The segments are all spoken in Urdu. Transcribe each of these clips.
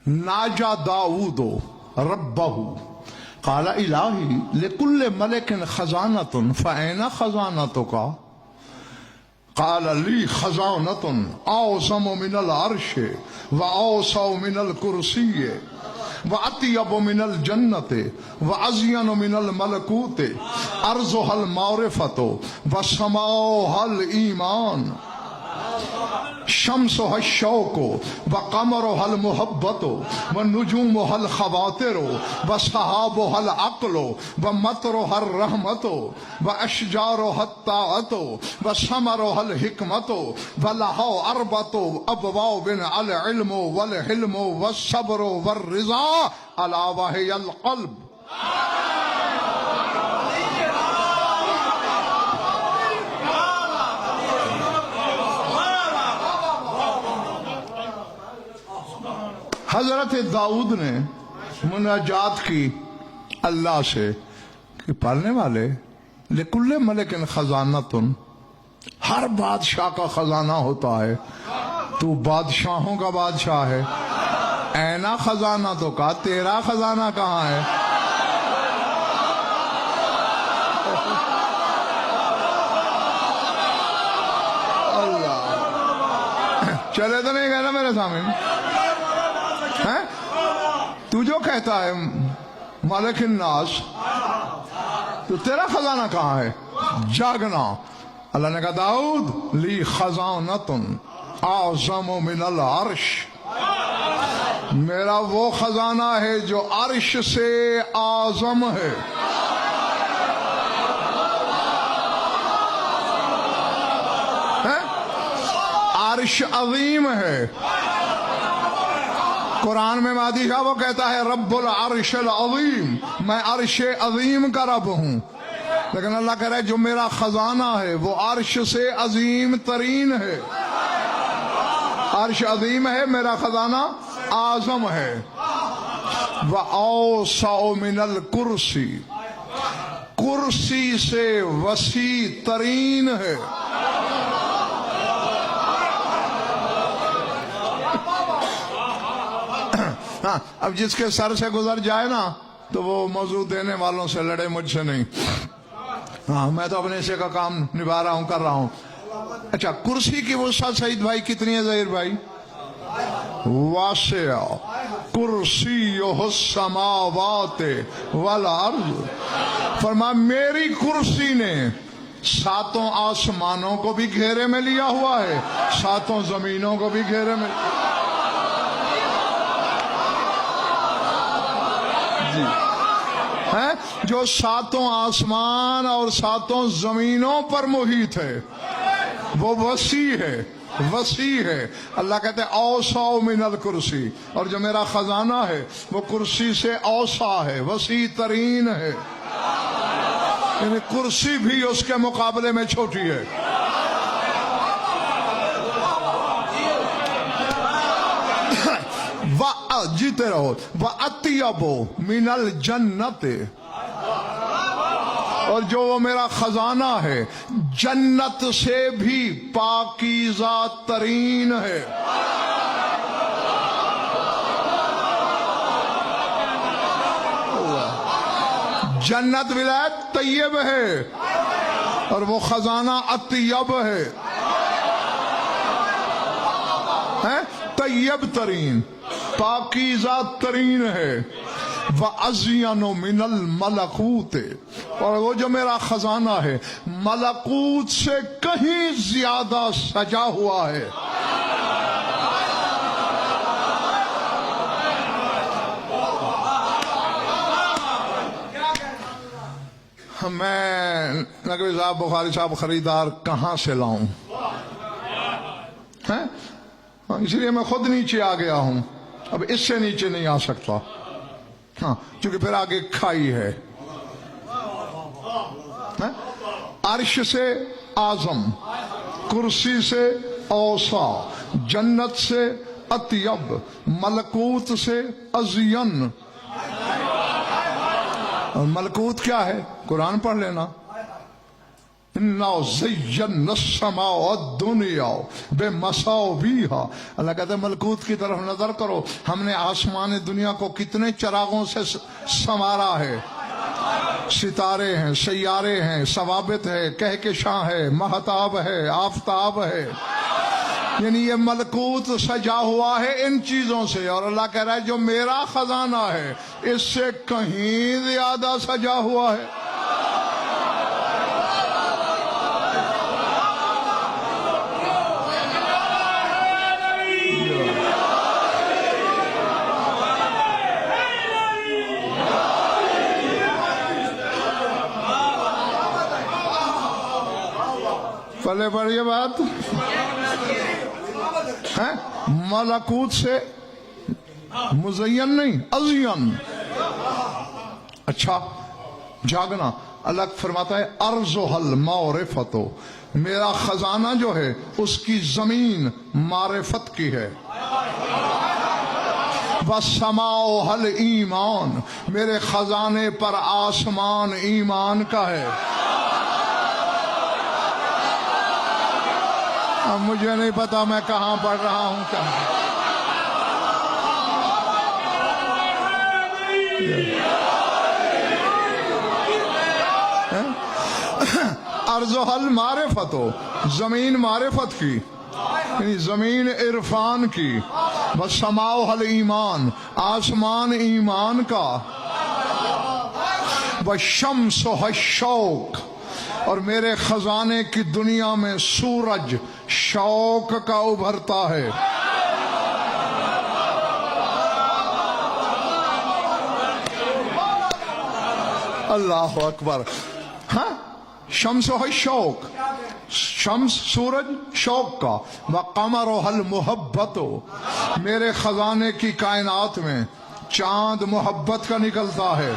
ناجا داؤد ربہ قال الہی لکل ملک خزانۃ فأین خزانتک قال لی خزانۃ اعظم من العرش واوسع من الکرسی واطیب من الجنت وازین من الملکوت ارضها المعرفۃ وسماؤها الایمان شمسها الشوق وقمرها المحبت ونجومها الخواطر وسحابها العقل ومطرها الرحمت واشجارها الطاعت وثمرها الحکمت ولها اربعة ابواب العلم والحلم والصبر والرضا الا وهي القلب. حضرت داؤد نے مناجات کی اللہ سے کہ پڑھنے والے لکل ملک خزانۃ، ہر بادشاہ کا خزانہ ہوتا ہے، تو بادشاہوں کا بادشاہ ہے، اینا خزانہ تو کا تیرا خزانہ کہاں ہے؟ اللہ چلے تو نہیں گئے نا میرے سامنے؟ تو جو کہتا ہے مالک الناس، تو تیرا خزانہ کہاں ہے؟ جاگنا. اللہ نے کہا داؤد لی خزانۃ اعظم من العرش، میرا وہ خزانہ ہے جو عرش سے اعظم ہے. عرش عظیم ہے. قرآن میں مہدی شاہ وہ کہتا ہے رب العرش العظیم، میں عرش عظیم کا رب ہوں. لیکن اللہ کہہ رہا ہے جو میرا خزانہ ہے وہ عرش سے عظیم ترین ہے. عرش عظیم ہے، میرا خزانہ اعظم ہے. وَأَوْسَعُ مِنَ الْكُرْسِي، کرسی سے وسیع ترین ہے. ہاں اب جس کے سر سے گزر جائے نا تو وہ موضوع دینے والوں سے لڑے، مجھ سے نہیں. ہاں میں تو اپنے حصے کا کام نبھا رہا ہوں، کر رہا ہوں. اچھا کرسی کی وسعت سعید بھائی کتنی ہے ظہیر بھائی؟ واسع کرسیہ السماوات والارض. فرمایا میری کرسی نے ساتوں آسمانوں کو بھی گھیرے میں لیا ہوا ہے، ساتوں زمینوں کو بھی گھیرے میں. جو ساتوں آسمان اور ساتوں زمینوں پر محیط ہے، وہ وسیع ہے، وسیع ہے. اللہ کہتے ہیں اوسع من الکرسی، اور جو میرا خزانہ ہے وہ کرسی سے اوسع ہے، وسیع ترین ہے. یعنی کرسی بھی اس کے مقابلے میں چھوٹی ہے. جیتے رہو. وَأَطْيَبُ مِنَ الْجَنَّةِ، اور جو وہ میرا خزانہ ہے جنت سے بھی پاکیزہ ترین ہے. جنت ولایت طیب ہے اور وہ خزانہ اطیب ہے، طیب ترین، پاکیزہ ترین ہے. وَأَزْيَنُ مِنَ الْمَلَكُوتِ، اور وہ جو میرا خزانہ ہے ملکوت سے کہیں زیادہ سجا ہوا ہے. میں نقوی صاحب بخاری صاحب خریدار کہاں سے لاؤں؟ اس لیے میں خود نیچے آ گیا ہوں، اب اس سے نیچے نہیں آ سکتا. ہاں کیونکہ پھر آگے کھائی ہے. عرش سے اعظم، کرسی سے اوسع، جنت سے اطیب، ملکوت سے ازین. اور ملکوت کیا ہے؟ قرآن پڑھ لینا. اِنَّا زَيَّنَّا السَّمَاءَ الدُّنْيَا بِمَصَابِيحَ۔ اللہ کہتے ہیں ملکوت کی طرف نظر کرو، ہم نے آسمان دنیا کو کتنے چراغوں سے سنوارا ہے۔ ستارے ہیں، سیارے ہیں، ثوابت ہے، کہکشاں ہے، مہتاب ہے، آفتاب ہے، یعنی یہ ملکوت سجا ہوا ہے ان چیزوں سے۔ اور اللہ کہہ رہا ہے جو میرا خزانہ ہے اس سے کہیں زیادہ سجا ہوا ہے۔ پہلے پڑھیے بات ہے، ملکوت سے مزین نہیں، ازین۔ اچھا جاگنا، اللہ فرماتا ہے ارضها المعرفۃ، میرا خزانہ جو ہے اس کی زمین معرفت کی ہے۔ وَالسَّمَاءُ الْإِيمَانُ، میرے خزانے پر آسمان ایمان کا ہے۔ اب مجھے نہیں پتا میں کہاں پڑھ رہا ہوں کیا۔ ارضها المعرفۃ، زمین معرفت کی، یعنی زمین عرفان کی۔ وَالسَّمَاءُ الْإِيمَانُ، آسمان ایمان کا۔ وَالشَّمْسُ الشَّوْقُ، اور میرے خزانے کی دنیا میں سورج شوق کا ابھرتا ہے۔ اللہ اکبر۔ ہاں، شمس ہے شوق، شمس سورج شوق کا۔ وقمرها المحبت، میرے خزانے کی کائنات میں چاند محبت کا نکلتا ہے۔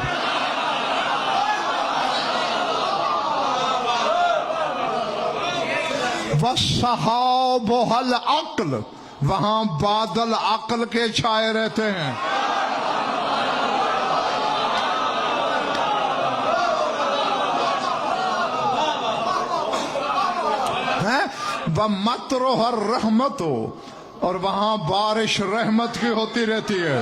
وَالسَّحَابُ الْعَقْلُ، وہاں بادل عقل کے چھائے رہتے ہیں۔ وَمَطْرُهَا الرَّحْمَةُ، اور وہاں بارش رحمت کی ہوتی رہتی ہے۔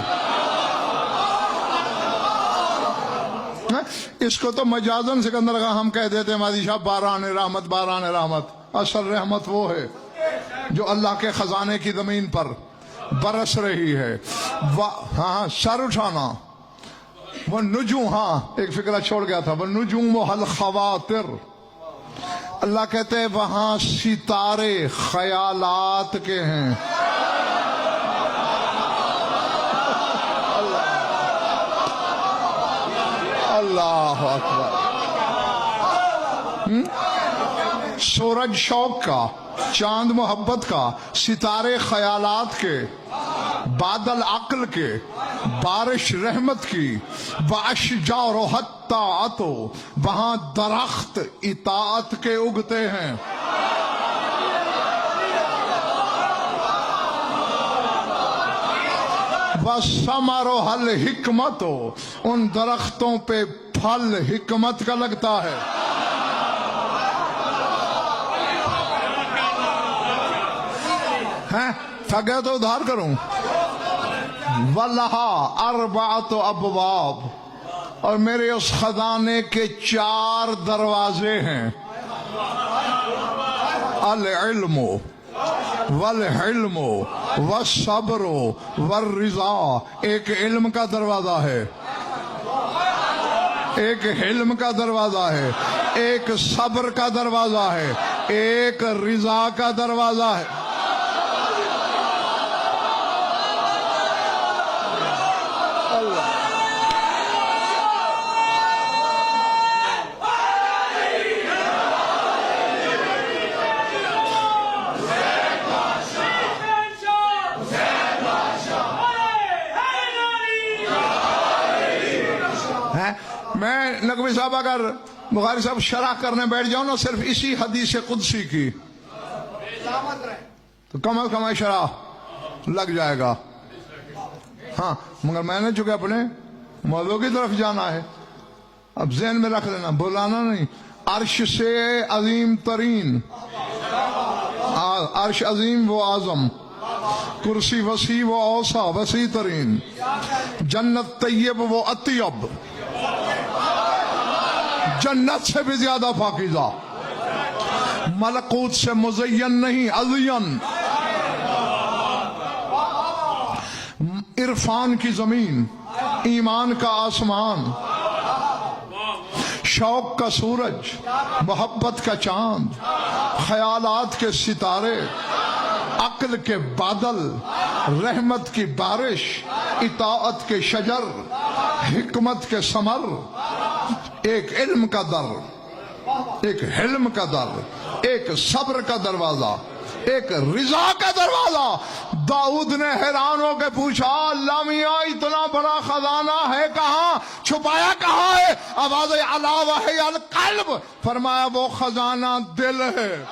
اس کو تو مجازن سکندر کا ہم کہہ دیتے ہیں مادی صاحب باران رحمت، باران رحمت۔ اصل رحمت وہ ہے جو اللہ کے خزانے کی زمین پر برس رہی ہے۔ ہاں سر اٹھانا، وہ نجوم، ہاں ایک فکرہ چھوڑ گیا تھا، وہ نجوم الخواطر، اللہ کہتے ہیں وہاں ستارے خیالات کے ہیں۔ اللہ اکبر۔ سورج شوق کا، چاند محبت کا، ستارے خیالات کے، بادل عقل کے، بارش رحمت کی۔ وَأَشْجَارُهَا الطَّاعَةُ، وہاں درخت اطاعت کے اگتے ہیں۔ وَثَمَرُهَا الْحِكْمَةُ، ان درختوں پہ پھل حکمت کا لگتا ہے۔ تھک گیا تو ادھار کروں۔ وَلَهَا أَرْبَعَةُ أَبْوَابٍ، اور میرے اس خزانے کے 4 دروازے ہیں۔ العلم والحلم والصبر والرضا، ایک علم کا دروازہ ہے، ایک حلم کا دروازہ ہے، ایک صبر کا دروازہ ہے، ایک رضا کا دروازہ ہے۔ میں نقوی صاحب اگر بخاری صاحب شرح کرنے بیٹھ جاؤں نا صرف اسی حدیث قدسی کی تو کم از کم شرح لگ جائے گا۔ ہاں مگر میں نے چونکہ اپنے موضوع کی طرف جانا ہے، اب ذہن میں رکھ لینا، بلانا نہیں۔ عرش سے عظیم ترین، عرش عظیم و اعظم، کرسی وسیع و اوسع وسیع ترین، جنت طیب و اطیب، جنت سے بھی زیادہ پاکیزہ، ملکوت سے مزین نہیں ازین، عرفان کی زمین، ایمان کا آسمان، شوق کا سورج، محبت کا چاند، خیالات کے ستارے، عقل کے بادل، رحمت کی بارش، اطاعت کے شجر، حکمت کے ثمر، ایک علم کا در، ایک حلم کا در، ایک صبر کا دروازہ، ایک رضا کا دروازہ۔ داؤد نے حیران ہو کے پوچھا اللہ میاں اتنا بڑا خزانہ ہے کہاں، چھپایا کہاں ہے؟ آواز علا وحی القلب، فرمایا وہ خزانہ دل ہے۔